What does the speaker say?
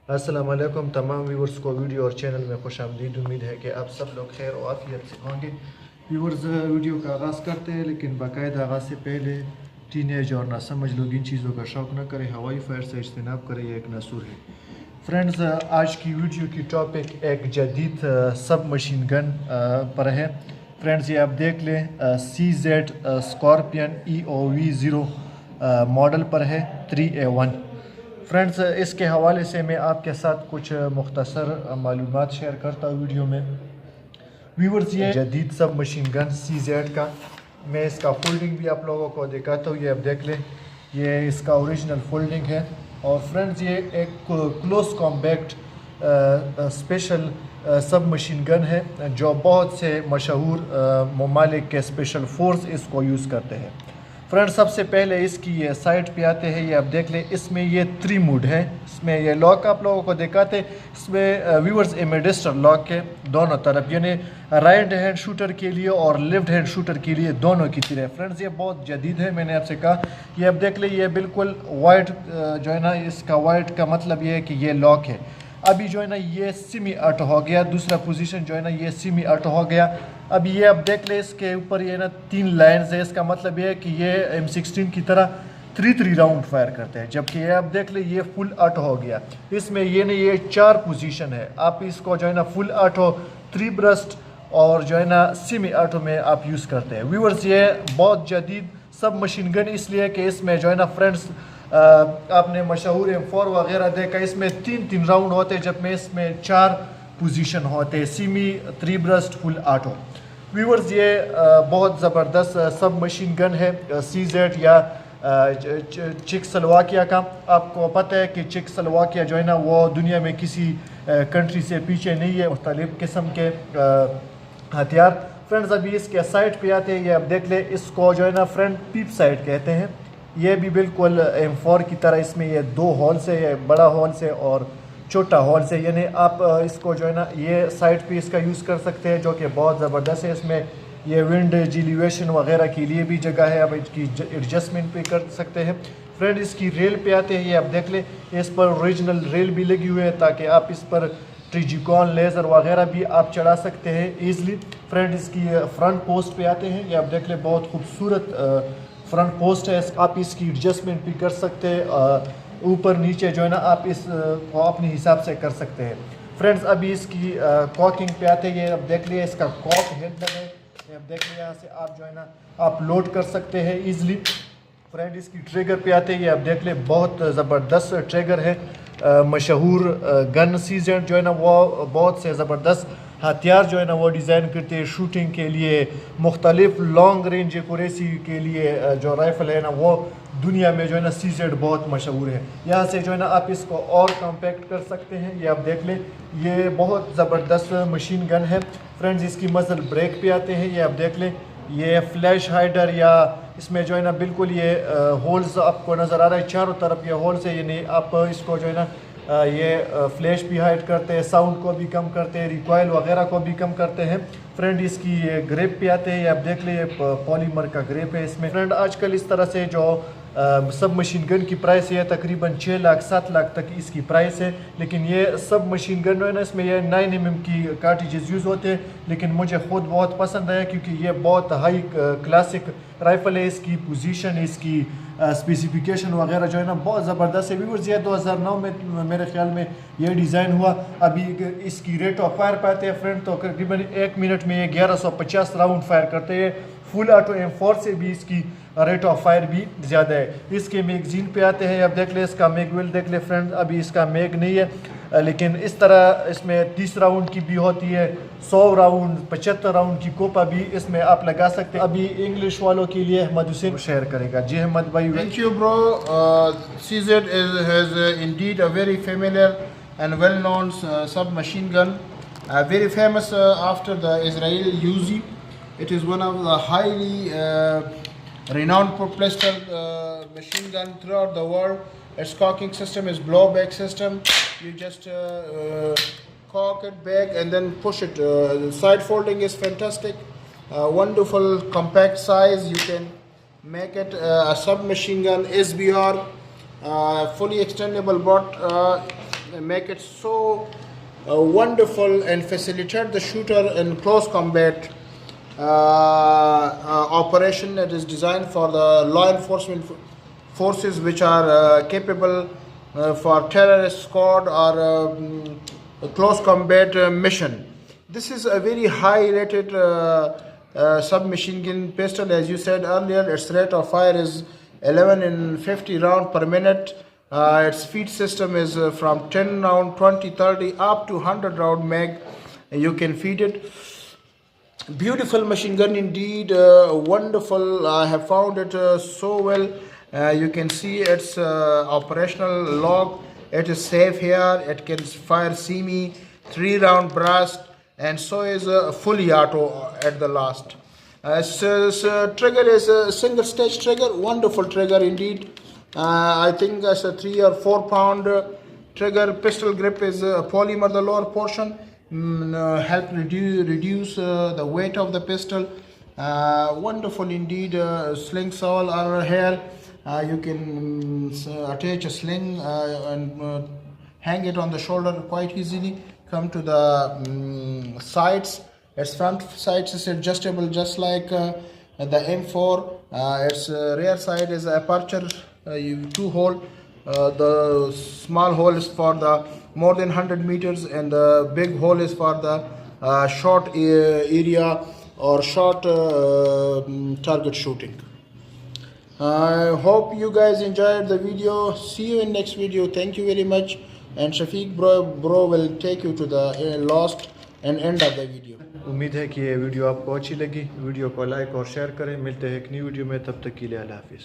अस्सलाम वालेकुम तमाम व्यूवर्स को वीडियो और चैनल में खुश आमदीद। उम्मीद है कि आप सब लोग खैर और आफियत से होंगे। व्यूवर्स, वीडियो का आगाज़ करते हैं, लेकिन बाकायदा आगाज़ से पहले टीनेज और ना समझ लोग इन चीज़ों का शौक़ न करें, हवाई फायर से इज्तनाब करें, यह एक नसूर है। फ्रेंड्स, आज की वीडियो की टॉपिक एक जदीद सब मशीन गन पर है। फ्रेंड्स, ये आप देख लें, CZ स्कॉर्पियन EVO मॉडल पर है 3A1। फ्रेंड्स, इसके हवाले से मैं आपके साथ कुछ मुख्तसर मालूमात शेयर करता हूँ वीडियो में। व्यूवर्स, ये जदीद सब मशीन गन CZ का, मैं इसका फोल्डिंग भी आप लोगों को दिखाता हूँ। ये आप देख लें, ये इसका ओरिजिनल फोल्डिंग है। और फ्रेंड्स, ये एक क्लोज कॉम्पैक्ट स्पेशल सब मशीन गन है जो बहुत से मशहूर ममालिक के स्पेशल फोर्स इसको यूज़ करते हैं। फ्रेंड्स, सबसे पहले इसकी ये साइड पे आते हैं। ये आप देख लें, इसमें ये 3 मोड है। इसमें ये लॉक आप लोगों को दिखाते हैं। इसमें व्यूवर्स एम्बेडेस्टर लॉक के दोनों तरफ, यानी राइट हैंड शूटर के लिए और लेफ्ट हैंड शूटर के लिए दोनों की तरह। फ्रेंड्स, ये बहुत जदीद है, मैंने आपसे कहा। ये आप देख लें, ये बिल्कुल वाइट जो है ना, इसका वाइट का मतलब ये है कि ये लॉक है। अभी जो है ना, ये सेमी ऑटो हो गया, दूसरा पोजीशन जो है ना, ये सेमी ऑटो हो गया। अभी ये आप देख ले, इसके ऊपर ये ना 3 लाइन्स है। इसका मतलब ये है कि ये M16 की तरह 3 राउंड फायर करते हैं, जबकि ये आप देख ले, ये फुल ऑटो हो गया। इसमें ये ना, ये 4 पोजीशन है। आप इसको जो है ना फुल ऑटो, 3 ब्रस्ट और जो है ना सेमी ऑटो में आप यूज़ करते हैं। व्यूअर्स, ये बहुत जदीद सब मशीन गन इसलिए कि इसमें जो है ना फ्रेंड्स, आपने मशहूर M4 वगैरह देखा, इसमें 3 राउंड होते हैं, जब में इसमें 4 पोजीशन होते हैं, semi, 3 burst, full auto. Viewers, ये बहुत ज़बरदस्त सब मशीन गन है CZ या चेकोस्लोवाकिया का। आपको पता है कि चेकोस्लोवाकिया जो है ना, वो दुनिया में किसी कंट्री से पीछे नहीं है, मुख्तलिफ किस्म के हथियार। फ्रेंड्स, अभी इसके साइड पे आते हैं। ये आप देख ले, इसको जो है ना फ्रंट पीप साइड कहते हैं। ये भी बिल्कुल M4 की तरह, इसमें ये 2 होल से, ये बड़ा होल से और छोटा होल से, यानी आप इसको जो है ना, ये साइड पे इसका यूज़ कर सकते हैं, जो कि बहुत ज़बरदस्त है। इसमें ये विंड जिलीवेशन वगैरह के लिए भी जगह है, आप इसकी एडजस्टमेंट भी कर सकते हैं। फ्रेंड, इसकी रेल पे आते हैं। ये आप देख लें, इस पर ओरिजिनल रेल भी लगी हुई है, ताकि आप इस पर ट्रिजिकॉन लेज़र वगैरह भी आप चढ़ा सकते हैं ईज़िली। फ्रेंड, इसकी फ्रंट पोस्ट पे आते हैं। ये आप देख लें, बहुत खूबसूरत फ्रंट पोस्ट है। आप इसकी एडजस्टमेंट भी कर सकते हैं, ऊपर नीचे जो है ना, आप इस को अपने हिसाब से कर सकते हैं। फ्रेंड्स, अभी इसकी कॉकिंग पे आते हैं। ये अब देख लिया, इसका कॉक हेड है। ये अब देख लिया, यहाँ से आप जो है ना, आप लोड कर सकते हैं ईज़िली। फ्रेंड, इसकी ट्रिगर पे आते हैं। ये आप देख ले, बहुत ज़बरदस्त ट्रिगर है। मशहूर गन CZ जो है ना, वो बहुत से ज़बरदस्त हथियार जो है ना, वो डिज़ाइन करते हैं शूटिंग के लिए, मुख्तलिफ लॉन्ग रेंज एक्यूरेसी के लिए। जो राइफ़ल है ना, वो दुनिया में जो है ना CZ बहुत मशहूर है। यहाँ से जो है ना, आप इसको और कॉम्पैक्ट कर सकते हैं। ये आप देख लें, ये बहुत ज़बरदस्त मशीन गन है। फ्रेंड्स, इसकी मसल ब्रेक पे आते हैं। ये आप देख लें, ये फ्लैश हाइडर, या इसमें जो है ना बिल्कुल ये होल्स आपको नज़र आ रहा है, चारों तरफ ये होल्स है, यानी आप इसको जो है ना ये फ्लैश भी हाइड करते हैं, साउंड को भी कम करते हैं, रिकॉइल वगैरह को भी कम करते हैं। फ्रेंड, इसकी ये ग्रेप पे आते हैं। ये आप देख ले, पॉलीमर का ग्रेप है इसमें। फ्रेंड, आजकल इस तरह से जो सब मशीन गन की प्राइस है तकरीबन 6 लाख 7 लाख तक इसकी प्राइस है। लेकिन ये सब मशीन गन है ना, इसमें ये 9mm की कार्टिजेस यूज़ होते हैं, लेकिन मुझे ख़ुद बहुत पसंद आया, क्योंकि ये बहुत हाई क्लासिक राइफ़ल है। इसकी पोजीशन, इसकी स्पेसिफिकेशन वगैरह जो है ना, बहुत ज़बरदस्त है। व्यूअर्स, ये 2009 में मेरे ख्याल में ये डिज़ाइन हुआ। अभी इसकी रेट ऑफ फायर पाते हैं फ्रेंड, तो तकरीबन 1 मिनट में ये 1150 राउंड फायर करते हैं। फुल ऑटो M4 से भी इसकी रेट ऑफ फायर भी ज़्यादा है। इसके मैगजीन पे आते हैं। अब देख ले, इसका मैगवेल देख ले फ्रेंड, अभी इसका मैग नहीं है, लेकिन इस तरह इसमें 30 राउंड की भी होती है, 100 राउंड, 75 राउंड की कोपा भी इसमें आप लगा सकते हैं। अभी इंग्लिश वालों के लिए अहमद हुसैन शेयर करेगा। जी अहमद भाई। Thank you, bro. CZ has indeed a very familiar and well-known submachine gun, very famous after the Israeli Uzi. It is one of the highly renowned propulsor machine gun throughout the world. Its cocking system is blowback system. You just cock it back and then push it. The side folding is fantastic. Wonderful compact size. You can make it a submachine gun SBR, fully extendable butt. make it so wonderful and facilitate the shooter in close combat operation. It is designed for the law enforcement forces which are capable for terrorist squad or close combat mission. This is a very high rated submachine gun pistol. As you said earlier, its rate of fire is 11 and 50 round per minute. Its feed system is from 10 round, 20, 30 up to 100 round mag. You can feed it. Beautiful machine gun indeed, wonderful. I have found it so well. You can see its operational log. It is safe here. It can fire semi, 3 round blast, and so is fully auto at the last. Trigger is a single stage trigger, wonderful trigger indeed. I think that's a 3 or 4 pound trigger. Pistol grip is polymer, the lower portion, help reduce the weight of the pistol. Wonderful indeed. Slings all are here. You can attach a sling and hang it on the shoulder quite easily. Come to the sides. Its front sides is adjustable just like the M4. Its rear side is aperture 2 hole. The small hole is for the more than 100 meters, and the big hole is for the short area or short target shooting. I hope you guys enjoyed the video. See you in next video. Thank you very much. And Shafiq bro will take you to the last and end of the video. उम्मीद है कि ये video आपको अच्छी लगी. Video को like और share करें. मिलते हैं एक नई वीडियो में. तब तक के लिए अल्लाह हाफिज़.